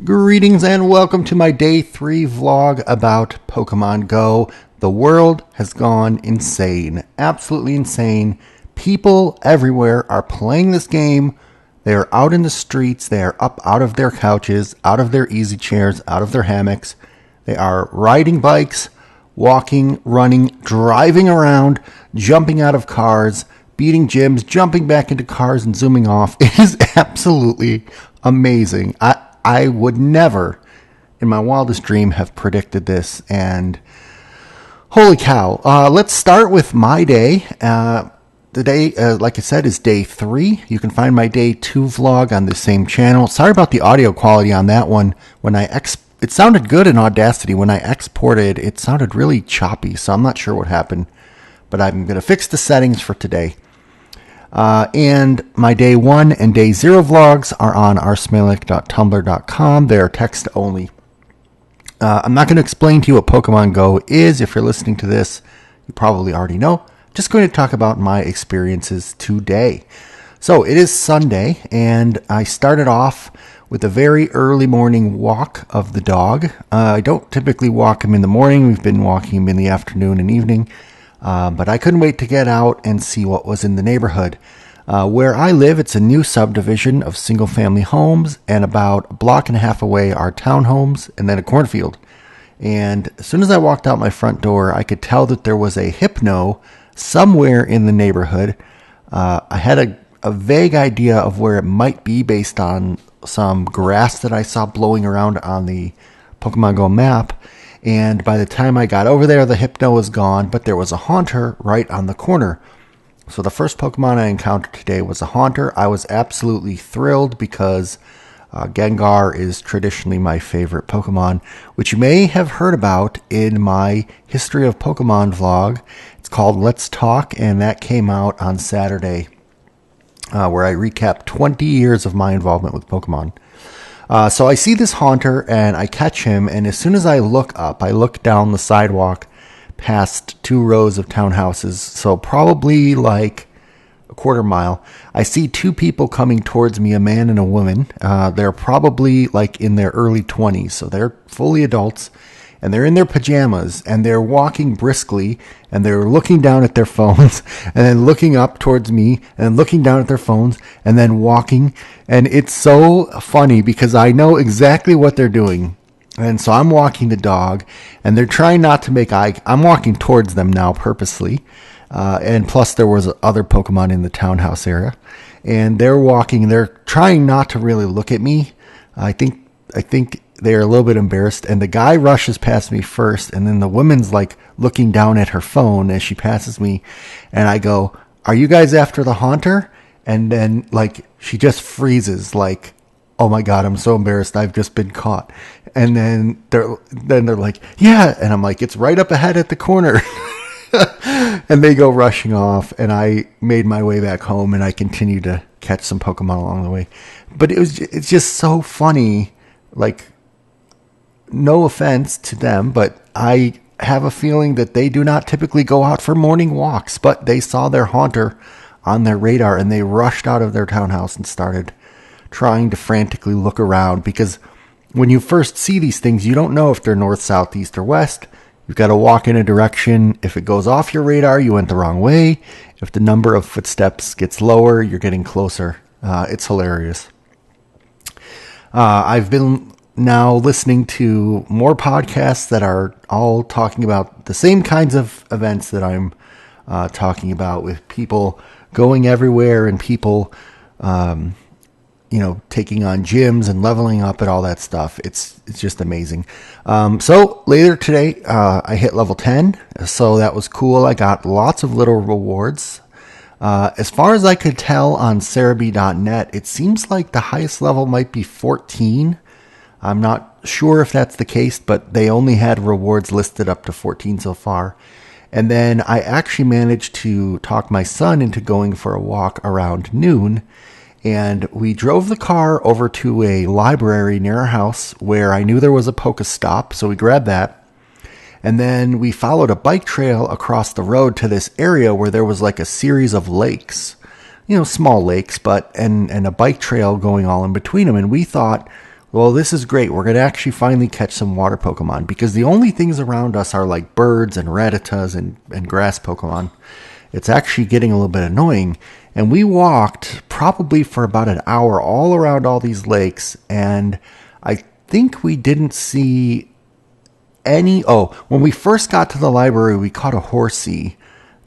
Greetings and welcome to my day 3 vlog about Pokemon Go. The world has gone insane. Absolutely insane. People everywhere are playing this game. They are out in the streets. They are up out of their couches, out of their easy chairs, out of their hammocks. They are riding bikes, walking, running, driving around, jumping out of cars, beating gyms, jumping back into cars and zooming off. It is absolutely amazing. I would never, in my wildest dream, have predicted this, and holy cow. Let's start with my day. The day, like I said, is day 3. You can find my day 2 vlog on the same channel. Sorry about the audio quality on that one. It sounded good in Audacity. When I exported, it sounded really choppy, so I'm not sure what happened, but I'm going to fix the settings for today. And my day 1 and day 0 vlogs are on rsmalik.tumblr.com. They are text only. I'm not going to explain to you what Pokemon Go is. If you're listening to this, you probably already know. Just going to talk about my experiences today. So it is Sunday, and I started off with a very early morning walk of the dog. I don't typically walk him in the morning. We've been walking him in the afternoon and evening. But I couldn't wait to get out and see what was in the neighborhood. Where I live, it's a new subdivision of single-family homes, and about a block and a half away are townhomes and then a cornfield. And as soon as I walked out my front door, I could tell that there was a hypno somewhere in the neighborhood. I had a vague idea of where it might be based on some grass that I saw blowing around on the Pokemon Go map. And by the time I got over there, the hypno was gone, but there was a haunter right on the corner. So the first Pokemon I encountered today was a haunter. I was absolutely thrilled because Gengar is traditionally my favorite Pokemon, which you may have heard about in my History of Pokemon vlog. It's called Let's Talk, and that came out on Saturday, where I recap 20 years of my involvement with Pokemon. So I see this haunter and I catch him, and as soon as I look up, I look down the sidewalk past 2 rows of townhouses, so probably like a quarter mile. I see 2 people coming towards me, a man and a woman. They're probably like in their early 20s, so they're fully adults, and they're in their pajamas, and they're walking briskly, and they're looking down at their phones, and then looking up towards me, and looking down at their phones, and then walking. And it's so funny because I know exactly what they're doing. And so I'm walking the dog, and they're trying not to make I'm walking towards them now purposely. And plus there was other Pokemon in the townhouse area. And they're walking, and they're trying not to really look at me. I think they're a little bit embarrassed, and the guy rushes past me first, and then the woman's like looking down at her phone as she passes me, and I go, "Are you guys after the haunter?" And then like she just freezes, like, "Oh my god, I'm so embarrassed, I've just been caught." And then they're like, "Yeah," and I'm like, "It's right up ahead at the corner." And they go rushing off, and I made my way back home, and I continued to catch some Pokemon along the way. But it's just so funny, like, no offense to them, but I have a feeling that they do not typically go out for morning walks, but they saw their haunter on their radar, and they rushed out of their townhouse and started trying to frantically look around, because when you first see these things, you don't know if they're north, south, east, or west. You've got to walk in a direction. If it goes off your radar, you went the wrong way. If the number of footsteps gets lower, you're getting closer. It's hilarious. I've been now listening to more podcasts that are all talking about the same kinds of events that I'm talking about, with people going everywhere and people, taking on gyms and leveling up and all that stuff. It's just amazing. So later today, I hit level 10. So that was cool. I got lots of little rewards. As far as I could tell on Cerebi.net, it seems like the highest level might be 14. I'm not sure if that's the case, but they only had rewards listed up to 14 so far. And then I actually managed to talk my son into going for a walk around noon. And we drove the car over to a library near our house where I knew there was a Pokestop, so we grabbed that. And then we followed a bike trail across the road to this area where there was like a series of lakes. Small lakes, but and a bike trail going all in between them. And we thought Well, this is great. We're going to actually finally catch some water Pokemon because the only things around us are like birds and Rattatas and grass Pokemon. It's actually getting a little bit annoying. And we walked probably for about an hour all around all these lakes, and I think we didn't see any. Oh, when we first got to the library, we caught a Horsey.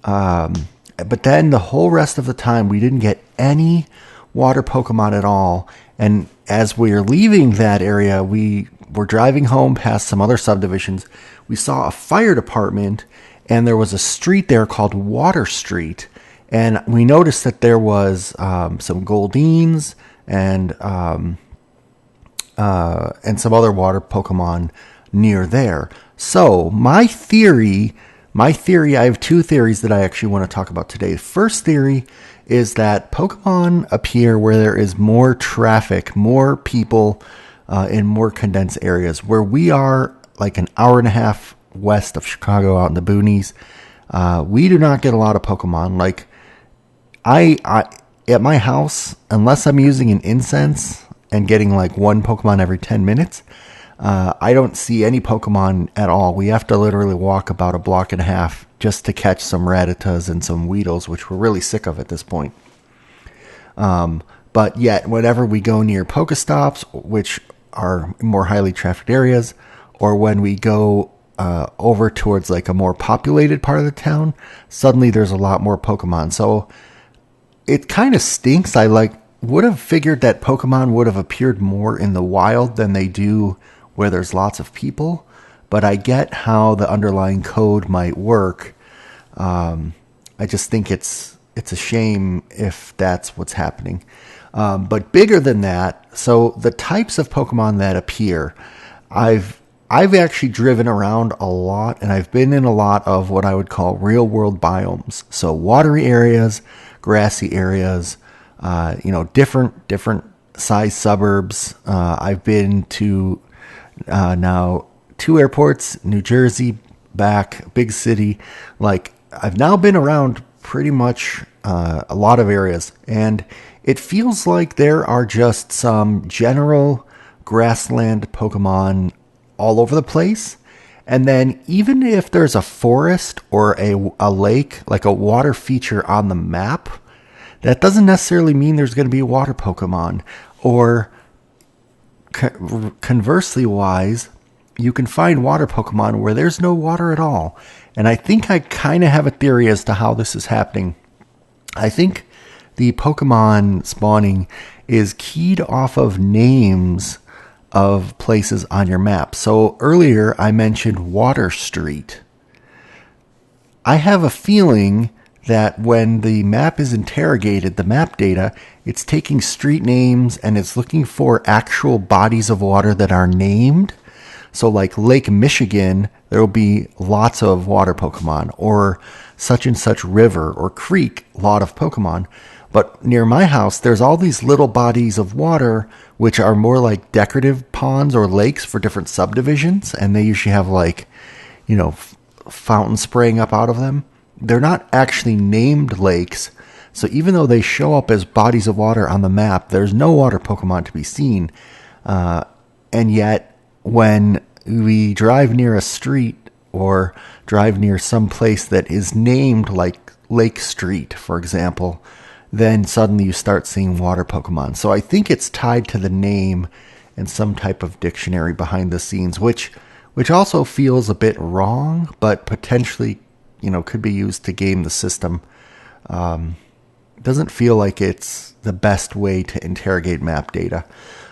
But then the whole rest of the time, we didn't get any water Pokemon at all. And as we were leaving that area, we were driving home past some other subdivisions. We saw a fire department, and there was a street there called Water Street. And we noticed that there was some Goldines and some other water Pokemon near there. So my theory, I have two theories that I actually want to talk about today. The first theory is that Pokemon appear where there is more traffic, more people in more condensed areas. Where we are, like an hour and a half west of Chicago, out in the boonies, we do not get a lot of Pokemon. Like I at my house, unless I'm using an incense and getting like one Pokemon every 10 minutes, I don't see any Pokemon at all. We have to literally walk about a block and a half just to catch some Rattatas and some Weedles, which we're really sick of at this point. But yet, whenever we go near Pokestops, which are more highly trafficked areas, or when we go over towards like a more populated part of the town, suddenly there's a lot more Pokemon. So it kind of stinks. I would have figured that Pokemon would have appeared more in the wild than they do where there's lots of people, but I get how the underlying code might work. I just think it's a shame if that's what's happening. But bigger than that, so the types of Pokemon that appear, I've actually driven around a lot, and I've been in a lot of what I would call real world biomes. So watery areas, grassy areas, different size suburbs. I've been to now 2 airports, New Jersey, back, big city. Like, I've now been around pretty much a lot of areas, and it feels like there are just some general grassland Pokemon all over the place. And then even if there's a forest or a lake, like a water feature on the map, that doesn't necessarily mean there's going to be a water Pokemon. Or conversely wise, you can find water Pokemon where there's no water at all. And I think I kind of have a theory as to how this is happening. I think the Pokemon spawning is keyed off of names of places on your map. So earlier I mentioned Water Street. I have a feeling that when the map is interrogated, the map data, it's taking street names and it's looking for actual bodies of water that are named. So like Lake Michigan, there will be lots of water Pokemon, or such and such river or creek, a lot of Pokemon. But near my house, there's all these little bodies of water, which are more like decorative ponds or lakes for different subdivisions. And they usually have like, fountains spraying up out of them. They're not actually named lakes. So even though they show up as bodies of water on the map, there's no water Pokemon to be seen. And yet when we drive near a street or drive near some place that is named like Lake Street, for example, then suddenly you start seeing water Pokemon. So I think it's tied to the name and some type of dictionary behind the scenes, which also feels a bit wrong, but potentially, could be used to game the system. Doesn't feel like it's the best way to interrogate map data.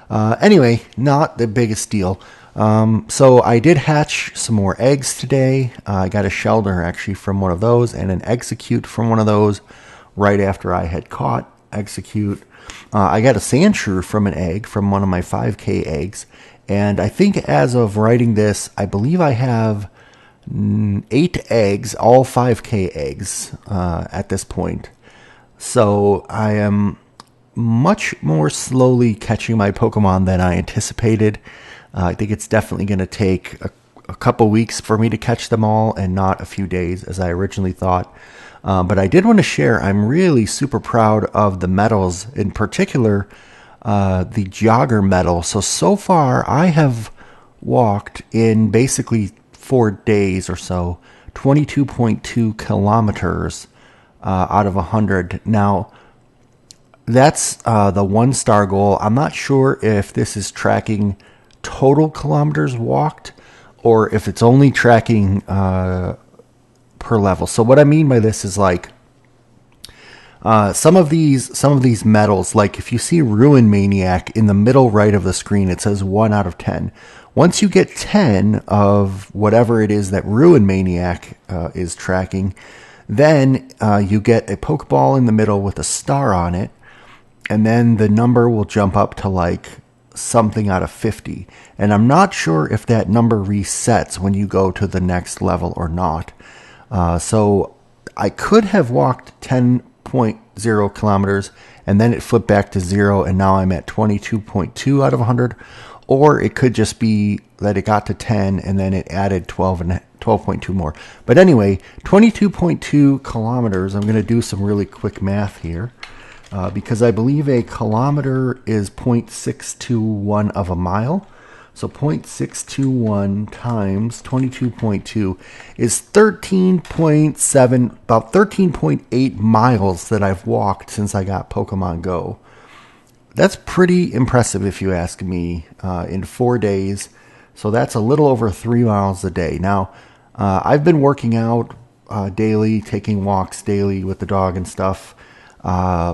Anyway, not the biggest deal. So I did hatch some more eggs today. I got a Shelter actually from one of those and an Execute from one of those right after I had caught Execute. I got a Sandshrew from an egg from one of my 5K eggs. And I think as of writing this, I believe I have 8 eggs, all 5K eggs at this point. So I am much more slowly catching my Pokemon than I anticipated. I think it's definitely going to take a couple weeks for me to catch them all and not a few days as I originally thought. But I did want to share, I'm really super proud of the medals. In particular, the jogger medal. So far, I have walked in basically 4 days or so, 22.2 kilometers out of 100. Now, that's the 1 star goal. I'm not sure if this is tracking total kilometers walked or if it's only tracking per level. So what I mean by this is like some of these medals, like if you see Ruin Maniac in the middle right of the screen, it says 1 out of 10. Once you get 10 of whatever it is that Ruin Maniac is tracking, then you get a Pokeball in the middle with a star on it, and then the number will jump up to like something out of 50. And I'm not sure if that number resets when you go to the next level or not. So I could have walked 10.0 kilometers and then it flipped back to 0 and now I'm at 22.2 out of 100. Or it could just be that it got to 10 and then it added 12.2 more. But anyway, 22.2 kilometers. I'm going to do some really quick math here. Because I believe a kilometer is 0.621 of a mile. So 0.621 times 22.2 is 13.7, about 13.8 miles that I've walked since I got Pokemon Go. That's pretty impressive if you ask me, in 4 days. So that's a little over 3 miles a day. Now, I've been working out daily, taking walks daily with the dog and stuff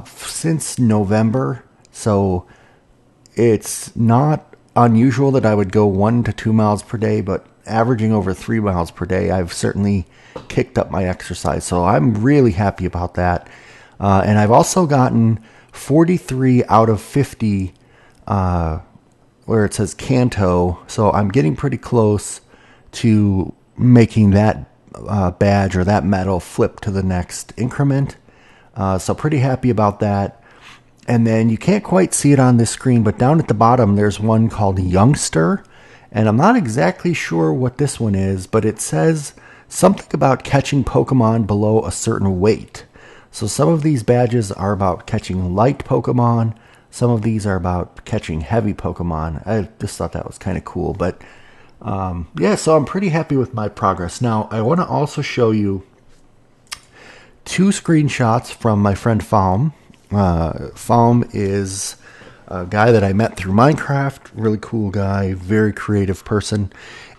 since November, so it's not unusual that I would go 1 to 2 miles per day, but averaging over 3 miles per day, I've certainly kicked up my exercise, so I'm really happy about that. And I've also gotten 43 out of 50 where it says Kanto, so I'm getting pretty close to making that badge or that medal flip to the next increment. So pretty happy about that. And then you can't quite see it on this screen, but down at the bottom there's one called Youngster. And I'm not exactly sure what this one is, but it says something about catching Pokemon below a certain weight. So some of these badges are about catching light Pokemon. Some of these are about catching heavy Pokemon. I just thought that was kind of cool. But yeah, so I'm pretty happy with my progress. Now, I want to also show you 2 screenshots from my friend Faume. Faume is a guy that I met through Minecraft. Really cool guy, very creative person.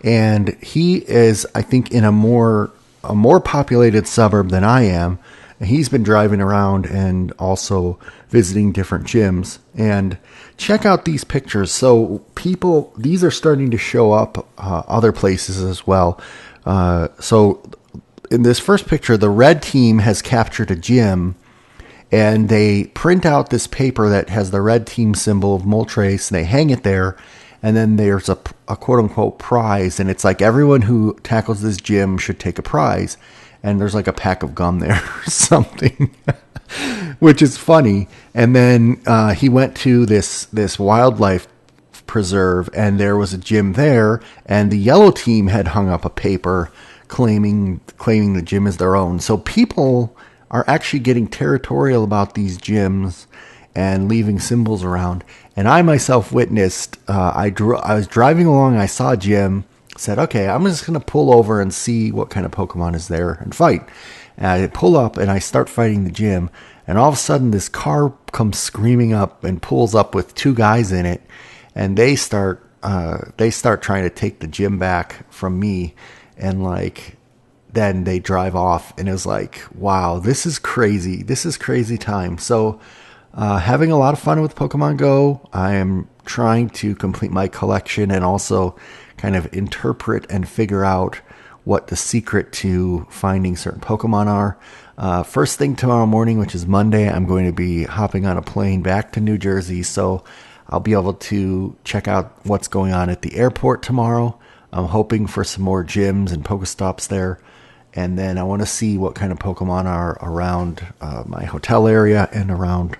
And he is, I think, in a more populated suburb than I am. And he's been driving around and also visiting different gyms. And check out these pictures. So these are starting to show up other places as well. So in this first picture, the red team has captured a gym, and they print out this paper that has the red team symbol of Moltres, and they hang it there, and then there's a quote-unquote prize, and it's like everyone who tackles this gym should take a prize, and there's like a pack of gum there or something, which is funny. And then he went to this wildlife preserve, and there was a gym there, and the yellow team had hung up a paper claiming the gym is their own. So people are actually getting territorial about these gyms and leaving symbols around. And I myself witnessed, I was driving along, I saw a gym, said, okay, I'm just going to pull over and see what kind of Pokemon is there and fight. And I pull up and I start fighting the gym. And all of a sudden this car comes screaming up and pulls up with 2 guys in it. And they start trying to take the gym back from me. And then they drive off, and it was like, wow, this is crazy. This is crazy time. So having a lot of fun with Pokemon Go. I am trying to complete my collection and also kind of interpret and figure out what the secret to finding certain Pokemon are. First thing tomorrow morning, which is Monday, I'm going to be hopping on a plane back to New Jersey. So I'll be able to check out what's going on at the airport tomorrow. I'm hoping for some more gyms and Pokestops there. And then I want to see what kind of Pokemon are around my hotel area and around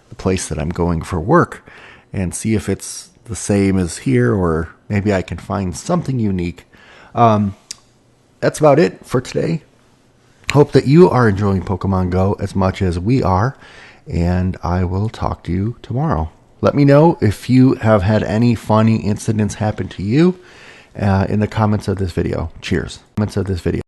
the place that I'm going for work. And see if it's the same as here, or maybe I can find something unique. That's about it for today. Hope that you are enjoying Pokemon Go as much as we are. And I will talk to you tomorrow. Let me know if you have had any funny incidents happen to you in the comments of this video. Cheers. Comments of this video.